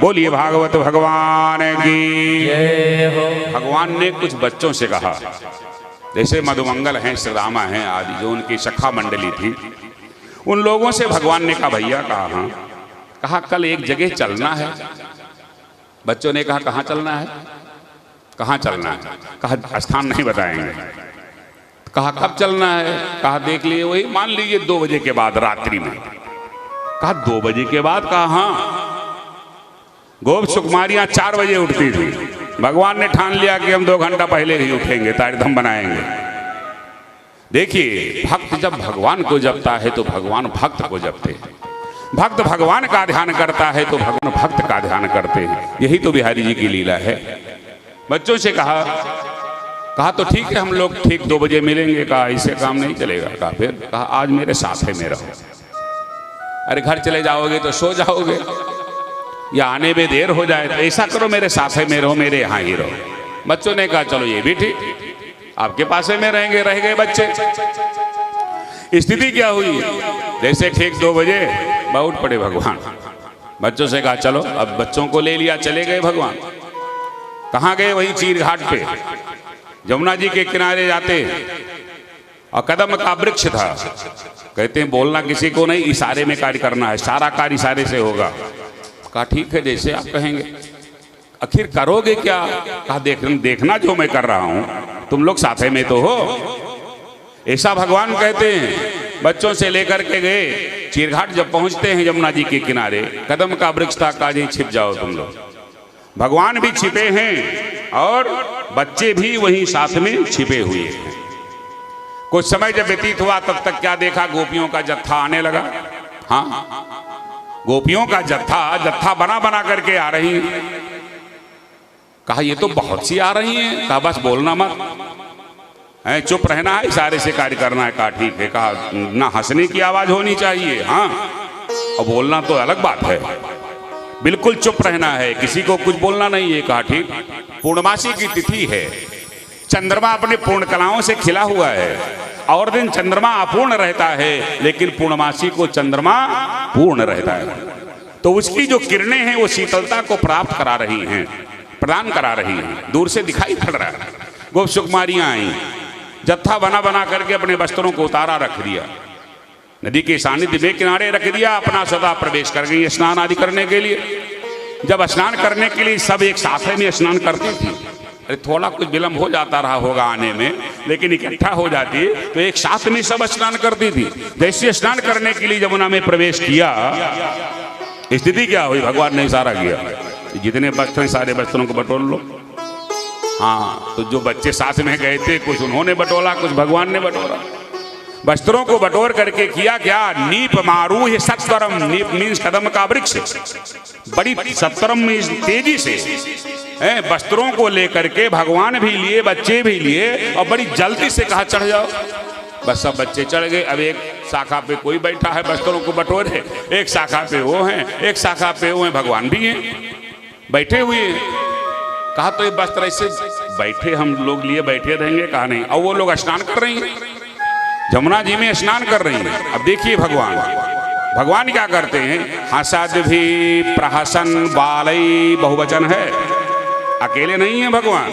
बोलिए भागवत भगवान की जय हो। भगवान ने कुछ बच्चों से कहा, जैसे मधुमंगल हैं, श्रीरामा हैं आदि, जो उनकी सखा मंडली थी, उन लोगों से भगवान ने कहा, भैया कहा हाँ, कहा कल एक जगह चलना है। बच्चों ने कहा कहाँ चलना है, कहाँ चलना है? कहा स्थान नहीं बताएंगे। कहा कब चलना है? कहा देख लिए वही मान लीजिए 2 बजे के बाद रात्रि में। कहा 2 बजे के बाद? कहा हाँ। गोप सुकुमारियां 4 बजे उठती थी। भगवान ने ठान लिया कि हम 2 घंटा पहले ही उठेंगे, तारतम बनाएंगे। देखिए, भक्त जब भगवान को जपता है तो भगवान भक्त को जपते हैं। भक्त भगवान का ध्यान करता है तो भगवान भक्त का ध्यान करते हैं। यही तो बिहारी जी की लीला है। बच्चों से कहा तो ठीक है, हम लोग ठीक 2 बजे मिलेंगे। कहा इससे काम नहीं चलेगा। कहा फिर? कहा आज मेरे साथ है, मेरा हो। अरे घर चले जाओगे तो सो जाओगे, या आने में देर हो जाए, तो ऐसा करो मेरे साथ है में रहो, मेरे यहाँ ही रहो। बच्चों ने कहा चलो ये भी ठीक, आपके पास में रहेंगे। रह गए बच्चे। स्थिति क्या हुई? जैसे ठीक 2 बजे उठ पड़े भगवान। बच्चों से कहा चलो, अब बच्चों को ले लिया, चले गए भगवान। कहाँ गए? वही चीर घाट पे जमुना जी के किनारे जाते, और कदम का वृक्ष था। कहते हैं बोलना किसी को नहीं, इशारे में कार्य करना है, सारा कार्य इशारे से होगा। कहा ठीक है, जैसे आप कहेंगे। आखिर करोगे क्या? कहा देखना जो मैं कर रहा हूं, तुम लोग साथे में तो हो। ऐसा भगवान कहते हैं। बच्चों से लेकर के गए, चीरघाट जब पहुंचते हैं यमुना जी के किनारे, कदम का वृक्ष था, कहा जी छिप जाओ तुम लोग। भगवान भी छिपे हैं और बच्चे भी वहीं साथ में छिपे हुए हैं। कुछ समय जब व्यतीत हुआ, तब तक क्या देखा? गोपियों का जत्था आने लगा। हाँ, गोपियों का जत्था बना बना करके आ रही है। कहा ये तो बहुत सी आ रही हैं। कहा बस बोलना मत, चुप रहना है, इशारे से कार्य करना है। कहा ठीक है। कहा ना हंसने की आवाज होनी चाहिए, हाँ, और बोलना तो अलग बात है। बिल्कुल चुप रहना है, किसी को कुछ बोलना नहीं है। कहा ठीक। पूर्णमासी की तिथि है, चंद्रमा अपने पूर्ण कलाओं से खिला हुआ है, और दिन चंद्रमा अपूर्ण रहता है, लेकिन पूर्णमासी को चंद्रमा पूर्ण रहता है। तो उसकी जो किरणें हैं वो शीतलता को प्राप्त करा रही हैं, प्रदान करा रही हैं। दूर से दिखाई पड़ रहा है। गोप सुकुमारियां आई, जत्था बना बना करके अपने वस्त्रों को उतारा रख दिया, नदी के सानिध्य में किनारे रख दिया, अपना सदा प्रवेश कर गई स्नान आदि करने के लिए। जब स्नान करने के लिए सब एक साथ में स्नान करती थी। अरे थोड़ा कुछ विलंब हो जाता रहा होगा आने में, लेकिन इकट्ठा हो जाती तो एक साथ में सब स्नान करती थी। जैसे स्नान करने के लिए यमुना में प्रवेश किया, स्थिति क्या हुई? भगवान ने इशारा किया, जितने वस्त्र सारे वस्त्रों को बटोर लो। हाँ, तो जो बच्चे साथ में गए थे, कुछ उन्होंने बटोरा, कुछ भगवान ने बटोरा। वस्त्रों को बटोर करके किया क्या? नीप मारू ही सत्वरम। नीप मीन्स कदम का वृक्ष। बड़ी सत्वरम मीन्स तेजी से वस्त्रों को लेकर के भगवान भी लिए, बच्चे भी लिए, और बड़ी जल्दी से कहा चढ़ जाओ। बस सब बच्चे चढ़ गए। अब एक शाखा पे कोई बैठा है वस्त्रों को बटोरे, एक शाखा पे वो हैं, एक शाखा पे वो हैं, भगवान भी हैं बैठे हुए। कहा तो ये वस्त्र ऐसे बैठे हम लोग लिए बैठे रहेंगे? कहा नहीं। और वो लोग स्नान कर रही हैं, जमुना जी में स्नान कर रही हैं। अब देखिए भगवान क्या करते हैं? हसद भी प्रहसन बालई, बहुवचन है, अकेले नहीं है भगवान,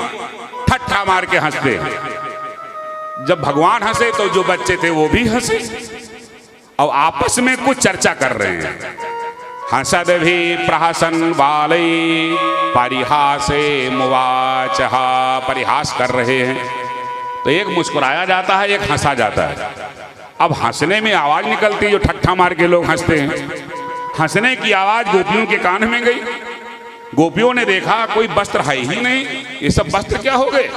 ठट्ठा मार के हंसते हैं। जब भगवान हंसे तो जो बच्चे थे वो भी हंसे, और आपस में कुछ चर्चा कर रहे हैं। हसद भी प्रहसन बालई परिहासे मुवाचहा, परिहास कर रहे हैं। तो एक मुस्कुराया जाता है, एक हंसा जाता है। अब हंसने में आवाज निकलती है, जो ठट्ठा मार के लोग हंसते हैं। हंसने की आवाज गोपियों के कान में गई। गोपियों ने देखा कोई वस्त्र है ही नहीं, ये सब वस्त्र क्या हो गए?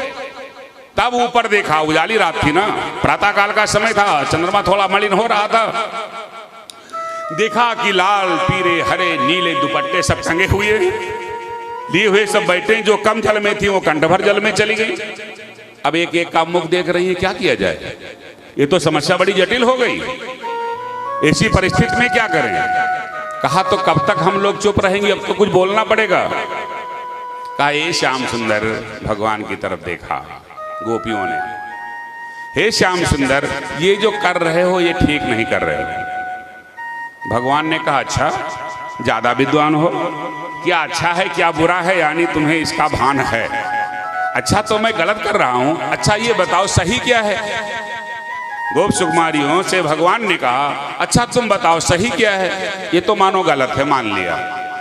तब ऊपर देखा, उजाली रात थी ना, प्रातः काल का समय था, चंद्रमा थोड़ा मलिन हो रहा था। देखा कि लाल पीले हरे नीले दुपट्टे सब टंगे हुए लिए हुए सब बैठे। जो कम जल में थी वो कंठ भर जल में चली गई। अब एक एक का मुख देख रही है, क्या किया जाए? ये तो समस्या बड़ी जटिल हो गई। ऐसी परिस्थिति में क्या करें? कहा तो कब तक हम लोग चुप रहेंगे, अब तो कुछ बोलना पड़ेगा। कहा ये श्याम सुंदर, भगवान की तरफ देखा गोपियों ने, हे श्याम सुंदर, ये जो कर रहे हो ये ठीक नहीं कर रहे हो। भगवान ने कहा अच्छा, ज्यादा विद्वान हो, क्या अच्छा है क्या बुरा है, यानी तुम्हें इसका भान है। अच्छा तो मैं गलत कर रहा हूं, अच्छा ये बताओ सही क्या है। गोप सुकुमारियों से भगवान ने कहा अच्छा तुम बताओ सही क्या है। ये तो मानो गलत है, मान लिया,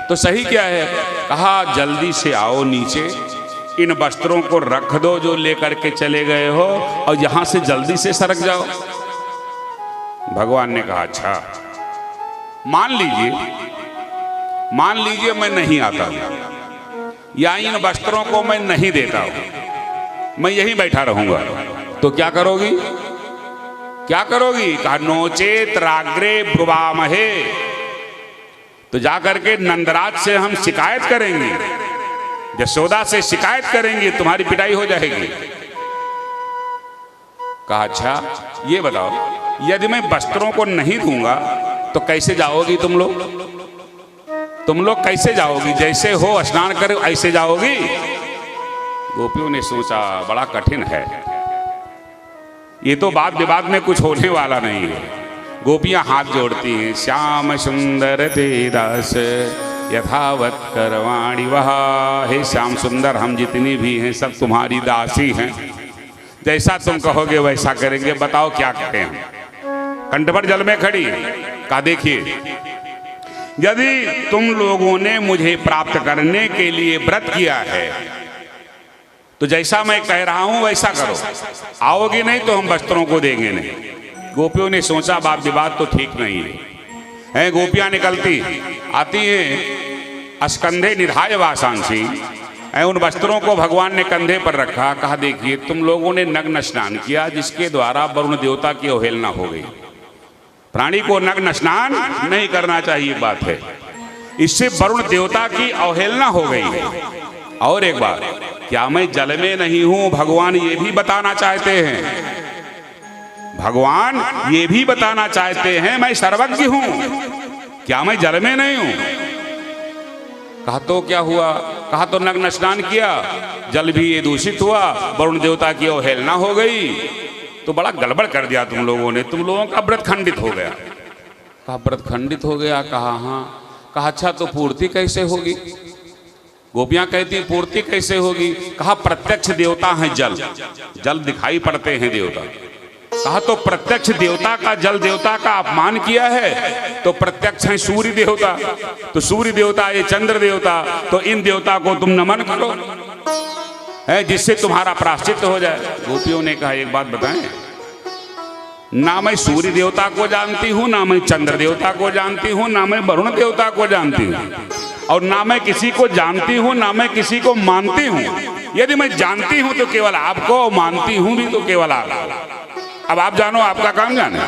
तो सही क्या है। कहा जल्दी से आओ नीचे, इन वस्त्रों को रख दो जो लेकर के चले गए हो, और यहां से जल्दी से सरक जाओ। भगवान ने कहा अच्छा मान लीजिए मैं नहीं आता हूं, या इन वस्त्रों को मैं नहीं देता हूं, मैं यहीं बैठा रहूंगा। तो क्या करोगी, क्या करोगी। कहा नोचेत राग्रे ब्रुवामहे, तो जाकर के नंदराज से हम शिकायत करेंगे, यशोदा से शिकायत करेंगे, तुम्हारी पिटाई हो जाएगी। कहा अच्छा ये बताओ यदि मैं वस्त्रों को नहीं दूंगा तो कैसे जाओगी तुम लोग कैसे जाओगी, जैसे हो स्नान कर ऐसे जाओगी। गोपियों ने सोचा बड़ा कठिन है, ये तो वाद विवाद में कुछ होने वाला नहीं है। गोपियां हाथ जोड़ती हैं, श्याम सुंदर ते दास यथावत करवाणी वहा, हे श्याम सुंदर हम जितनी भी हैं सब तुम्हारी दासी हैं, जैसा तुम कहोगे वैसा करेंगे, बताओ क्या करें हम। कंठ पर जल में खड़ी। कहा देखिए यदि तुम लोगों ने मुझे प्राप्त करने के लिए व्रत किया है तो जैसा मैं कह रहा हूं वैसा करो, आओगी नहीं तो हम वस्त्रों को देंगे नहीं। गोपियों ने सोचा वाद विवाद तो ठीक नहीं है। गोपियां निकलती आती हैं, स्कंधे निधाय वासांसी, उन वस्त्रों को भगवान ने कंधे पर रखा। कहा देखिए तुम लोगों ने नग्न स्नान किया, जिसके द्वारा वरुण देवता की अवहेलना हो गई। प्राणी को नग्न स्नान नहीं करना चाहिए, बात है, इससे वरुण देवता की अवहेलना हो गई है। और एक बात, क्या मैं जल में नहीं हूं, भगवान ये भी बताना चाहते हैं, भगवान ये भी बताना चाहते हैं मैं सर्वज्ञ हूं, क्या मैं जल में नहीं हूं। कहा तो क्या हुआ। कहा तो नग्न स्नान किया, जल भी ये दूषित हुआ, वरुण देवता की अवहेलना हो गई, तो बड़ा गड़बड़ कर दिया तुम लोगों ने, तुम लोगों का व्रत खंडित हो गया। कहा व्रत खंडित हो गया। कहा हाँ। कहा अच्छा तो पूर्ति कैसे होगी। गोपियां कहती पूर्ति कैसे होगी। कहा प्रत्यक्ष देवता है जल, जल दिखाई पड़ते हैं देवता। कहा तो प्रत्यक्ष देवता का जल देवता का अपमान किया है, तो प्रत्यक्ष है सूर्य देवता, तो सूर्य देवता ये चंद्र देवता, तो इन देवता को तुम नमन करो है, जिससे तुम्हारा प्रायश्चित हो जाए। गोपियों ने कहा एक बात बताएं, ना मैं सूर्य देवता को जानती हूं, ना मैं चंद्र देवता को जानती हूं, ना मैं वरुण देवता को जानती हूं, और ना मैं किसी को जानती हूं, ना मैं किसी को मानती हूं। यदि मैं जानती हूं तो केवल आपको, मानती हूं भी तो केवल आपको। अब आप जानो, आपका काम जाने।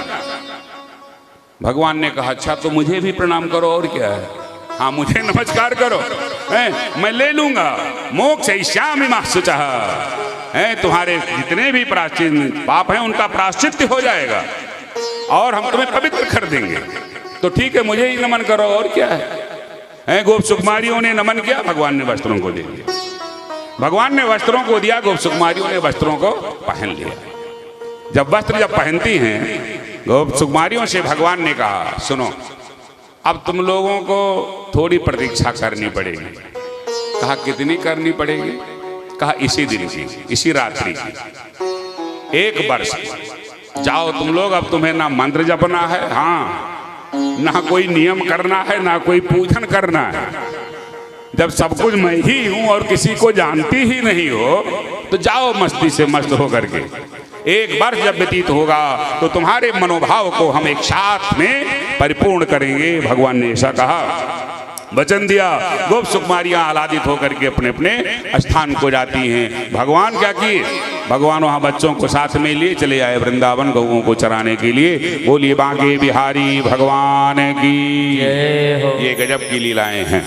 भगवान ने कहा अच्छा तो मुझे भी प्रणाम करो, और क्या है, हाँ मुझे नमस्कार करो, मैं ले लूंगा। मोक्ष श्याम शुचः, तुम्हारे जितने भी प्रायश्चित पाप हैं उनका प्रायश्चित हो जाएगा, और हम तुम्हें पवित्र कर देंगे। तो ठीक है मुझे ही नमन करो, और क्या है। गोप सुकुमारियों ने नमन किया, भगवान ने वस्त्रों को दे दिया। भगवान ने वस्त्रों को दिया, गोप सुकुमारियों ने वस्त्रों को पहन लिया। जब वस्त्र पहनती हैं गोप सुकुमारियों से भगवान ने कहा सुनो अब तुम लोगों को थोड़ी प्रतीक्षा करनी पड़ेगी। कहा कितनी करनी पड़ेगी। कहा इसी दिन की, इसी रात्रि की, 1 वर्ष जाओ तुम लोग। अब तुम्हें ना मंत्र जपना है, हाँ ना कोई नियम करना है, ना कोई पूजन करना है। जब सब कुछ मैं ही हूं और किसी को जानती ही नहीं हो, तो जाओ मस्ती से मस्त होकर के। 1 वर्ष जब व्यतीत होगा तो तुम्हारे मनोभाव को हम एक साथ में परिपूर्ण करेंगे। भगवान ने ऐसा कहा, वचन दिया। गोप सुकुमारियां आह्लादित होकर के अपने अपने स्थान को जाती हैं। भगवान क्या किए, भगवान वहाँ बच्चों को साथ में लिए चले आए वृंदावन गौओं को चराने के लिए। बोलिए बांके बिहारी भगवान की, ये गजब की लीलाएं हैं।